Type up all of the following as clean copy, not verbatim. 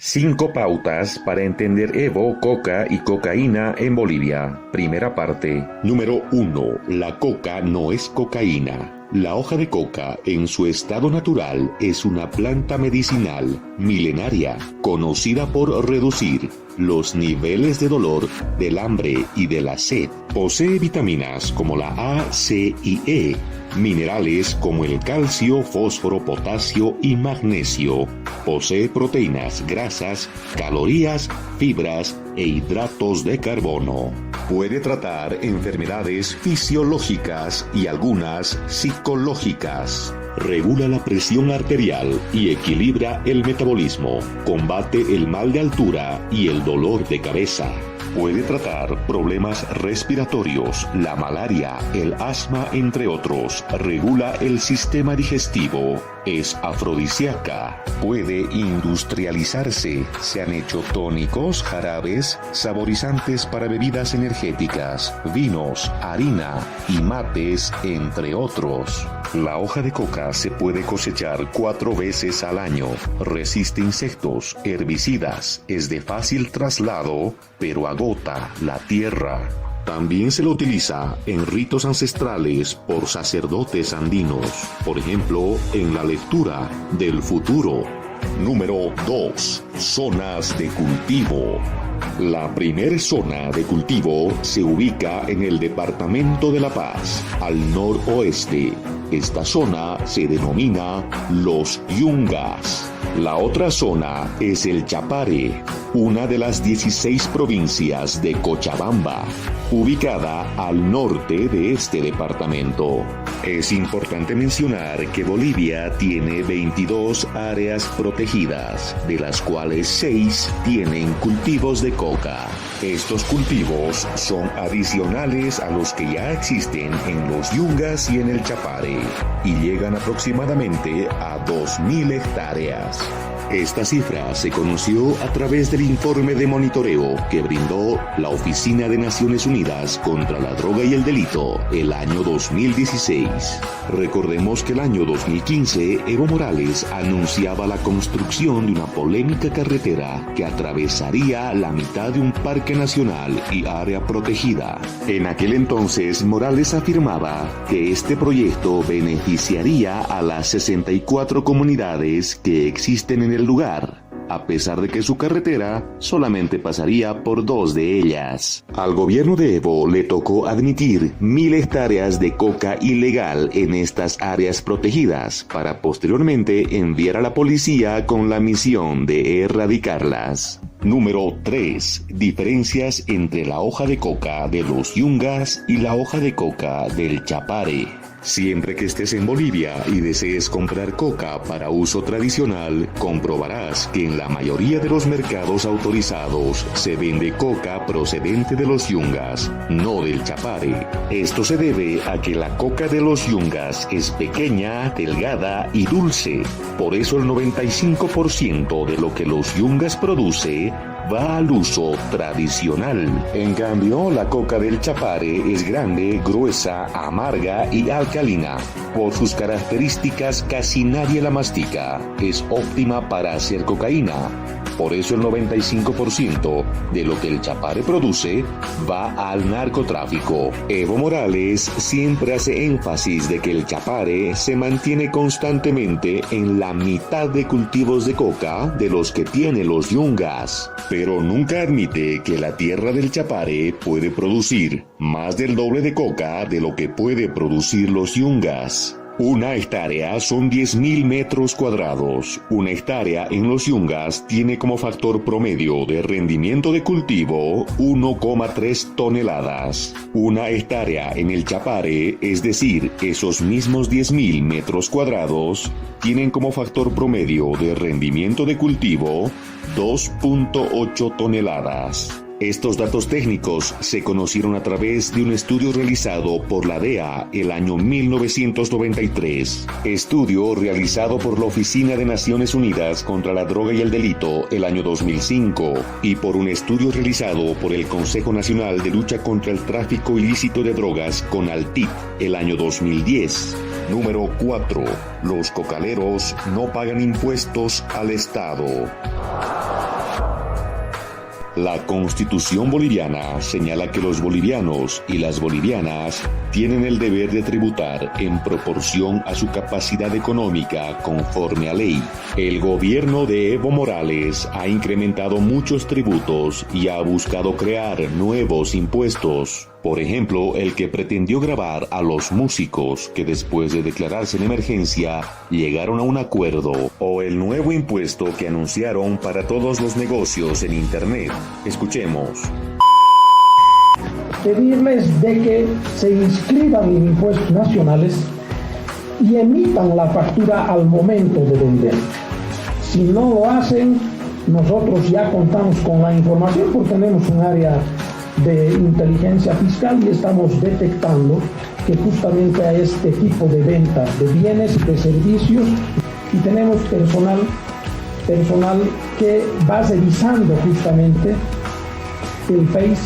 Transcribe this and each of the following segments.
5 pautas para entender Evo, coca y cocaína en Bolivia. Primera parte. Número 1. La coca no es cocaína. La hoja de coca, en su estado natural, es una planta medicinal milenaria, conocida por reducir los niveles de dolor, del hambre y de la sed. Posee vitaminas como la A, C y E, minerales como el calcio, fósforo, potasio y magnesio. Posee proteínas, grasas, calorías, fibras e hidratos de carbono. Puede tratar enfermedades fisiológicas y algunas psicológicas. Regula la presión arterial y equilibra el metabolismo. Combate el mal de altura y el dolor de cabeza. Puede tratar problemas respiratorios, la malaria, el asma, entre otros. Regula el sistema digestivo. Es afrodisíaca. Puede industrializarse. Se han hecho tónicos, jarabes, saborizantes para bebidas energéticas, vinos, harina y mates, entre otros. La hoja de coca se puede cosechar 4 veces al año. Resiste insectos, herbicidas, es de fácil traslado, pero agota la tierra. También se lo utiliza en ritos ancestrales por sacerdotes andinos, por ejemplo, en la lectura del futuro. Número 2. Zonas de cultivo. La primer zona de cultivo se ubica en el departamento de La Paz, al noroeste. Esta zona se denomina Los Yungas. La otra zona es el Chapare, una de las 16 provincias de Cochabamba, ubicada al norte de este departamento. Es importante mencionar que Bolivia tiene 22 áreas protegidas, de las cuales 6 tienen cultivos de coca. Estos cultivos son adicionales a los que ya existen en los Yungas y en el Chapare, y llegan aproximadamente a 2.000 hectáreas. Esta cifra se conoció a través del informe de monitoreo que brindó la Oficina de Naciones Unidas contra la Droga y el Delito el año 2016. Recordemos que el año 2015 Evo Morales anunciaba la construcción de una polémica carretera que atravesaría la mitad de un parque nacional y área protegida. En aquel entonces Morales afirmaba que este proyecto beneficiaría a las 64 comunidades que existen en el lugar, a pesar de que su carretera solamente pasaría por 2 de ellas. Al gobierno de Evo le tocó admitir 1.000 hectáreas de coca ilegal en estas áreas protegidas, para posteriormente enviar a la policía con la misión de erradicarlas. Número 3. Diferencias entre la hoja de coca de los Yungas y la hoja de coca del Chapare. Siempre que estés en Bolivia y desees comprar coca para uso tradicional, comprobarás que en la mayoría de los mercados autorizados se vende coca procedente de los Yungas, no del Chapare. Esto se debe a que la coca de los Yungas es pequeña, delgada y dulce. Por eso el 95% de lo que los Yungas produce va al uso tradicional. En cambio, la coca del Chapare es grande, gruesa, amarga y alcalina. Por sus características casi nadie la mastica. Es óptima para hacer cocaína. Por eso el 95% de lo que el Chapare produce va al narcotráfico. Evo Morales siempre hace énfasis de que el Chapare se mantiene constantemente en la mitad de cultivos de coca de los que tiene los Yungas, pero nunca admite que la tierra del Chapare puede producir más del doble de coca de lo que puede producir los Yungas. Una hectárea son 10.000 metros cuadrados. Una hectárea en los Yungas tiene como factor promedio de rendimiento de cultivo 1,3 toneladas. Una hectárea en el Chapare, es decir, esos mismos 10.000 metros cuadrados, tienen como factor promedio de rendimiento de cultivo 2,8 toneladas. Estos datos técnicos se conocieron a través de un estudio realizado por la DEA el año 1993, estudio realizado por la Oficina de Naciones Unidas contra la Droga y el Delito el año 2005 y por un estudio realizado por el Consejo Nacional de Lucha contra el Tráfico Ilícito de Drogas CONALTIP el año 2010. Número 4. Los cocaleros no pagan impuestos al Estado. La Constitución boliviana señala que los bolivianos y las bolivianas tienen el deber de tributar en proporción a su capacidad económica conforme a ley. El gobierno de Evo Morales ha incrementado muchos tributos y ha buscado crear nuevos impuestos. Por ejemplo, el que pretendió grabar a los músicos que después de declararse en emergencia llegaron a un acuerdo, o el nuevo impuesto que anunciaron para todos los negocios en Internet. Escuchemos. Pedirles de que se inscriban en impuestos nacionales y emitan la factura al momento de vender. Si no lo hacen, nosotros ya contamos con la información porque tenemos un área de inteligencia fiscal y estamos detectando que justamente a este tipo de venta de bienes y de servicios, y tenemos personal que va revisando justamente el Face,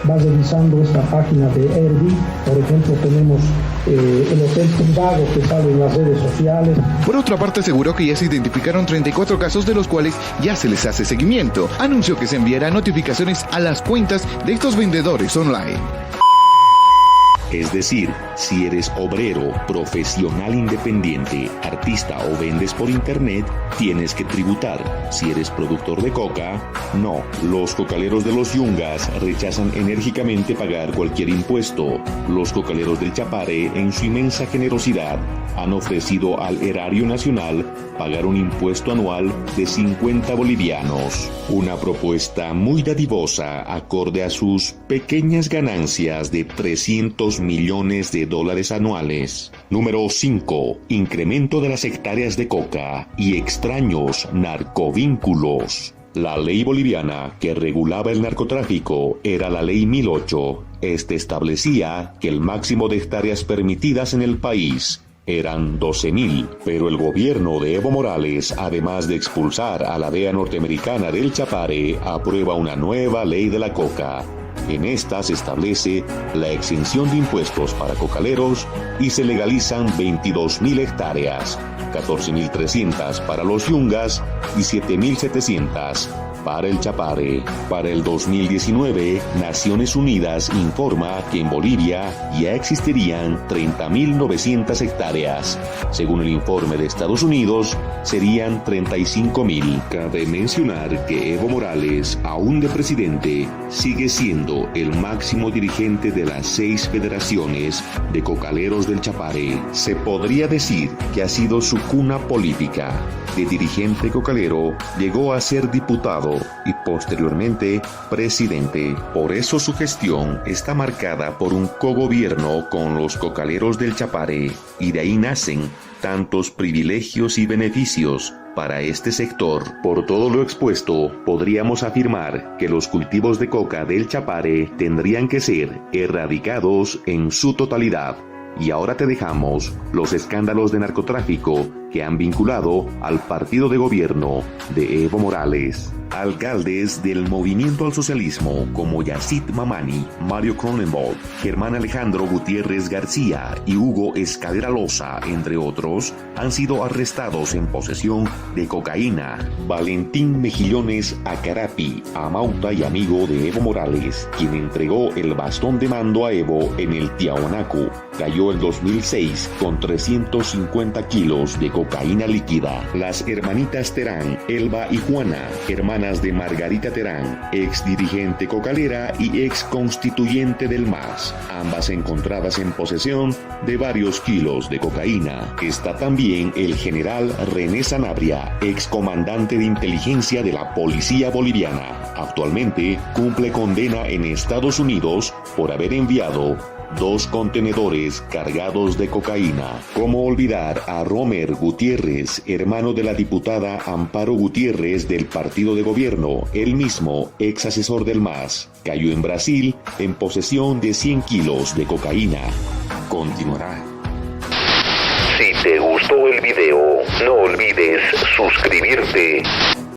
va revisando esta página de Airbnb. Por ejemplo, tenemos el hotel privado que sale en las redes sociales. Por otra parte, aseguró que ya se identificaron 34 casos de los cuales ya se les hace seguimiento. Anunció que se enviará notificaciones a las cuentas de estos vendedores online. Es decir, si eres obrero, profesional independiente, artista o vendes por internet, tienes que tributar. Si eres productor de coca, no. Los cocaleros de los Yungas rechazan enérgicamente pagar cualquier impuesto. Los cocaleros del Chapare, en su inmensa generosidad, han ofrecido al Erario Nacional pagar un impuesto anual de 50 bolivianos. Una propuesta muy dadivosa acorde a sus pequeñas ganancias de 300 millones de dólares anuales. Número 5. Incremento de las hectáreas de coca y extraños narcovínculos. La ley boliviana que regulaba el narcotráfico era la Ley 1008. Este establecía que el máximo de hectáreas permitidas en el país eran 12.000, pero el gobierno de Evo Morales, además de expulsar a la DEA norteamericana del Chapare, aprueba una nueva ley de la coca. En esta se establece la exención de impuestos para cocaleros y se legalizan 22.000 hectáreas, 14.300 para los Yungas y 7.700 para el Chapare. Para el 2019, Naciones Unidas informa que en Bolivia ya existirían 30.900 hectáreas. Según el informe de Estados Unidos, serían 35.000. Cabe mencionar que Evo Morales, aún de presidente, sigue siendo el máximo dirigente de las 6 federaciones de cocaleros del Chapare. Se podría decir que ha sido su cuna política. De dirigente cocalero, llegó a ser diputado y posteriormente presidente. Por eso su gestión está marcada por un cogobierno con los cocaleros del Chapare, y de ahí nacen tantos privilegios y beneficios para este sector. Por todo lo expuesto, podríamos afirmar que los cultivos de coca del Chapare tendrían que ser erradicados en su totalidad. Y ahora te dejamos los escándalos de narcotráfico que han vinculado al partido de gobierno de Evo Morales. Alcaldes del Movimiento al Socialismo como Yacid Mamani, Mario Cronenberg, Germán Alejandro Gutiérrez García y Hugo Escalera Loza, entre otros, han sido arrestados en posesión de cocaína. Valentín Mejillones Acarapi, amauta y amigo de Evo Morales, quien entregó el bastón de mando a Evo en el Tiahuanaco, cayó en 2006 con 350 kilos de cocaína líquida. Las hermanitas Terán, Elba y Juana, hermanas de Margarita Terán, ex dirigente cocalera y ex constituyente del MAS, ambas encontradas en posesión de varios kilos de cocaína. Está también el general René Sanabria, ex comandante de inteligencia de la policía boliviana. Actualmente cumple condena en Estados Unidos por haber enviado 2 contenedores cargados de cocaína. ¿Cómo olvidar a Romer Gutiérrez, hermano de la diputada Amparo Gutiérrez del partido de gobierno, él mismo ex asesor del MAS? Cayó en Brasil en posesión de 100 kilos de cocaína. Continuará. Si te gustó el video, no olvides suscribirte.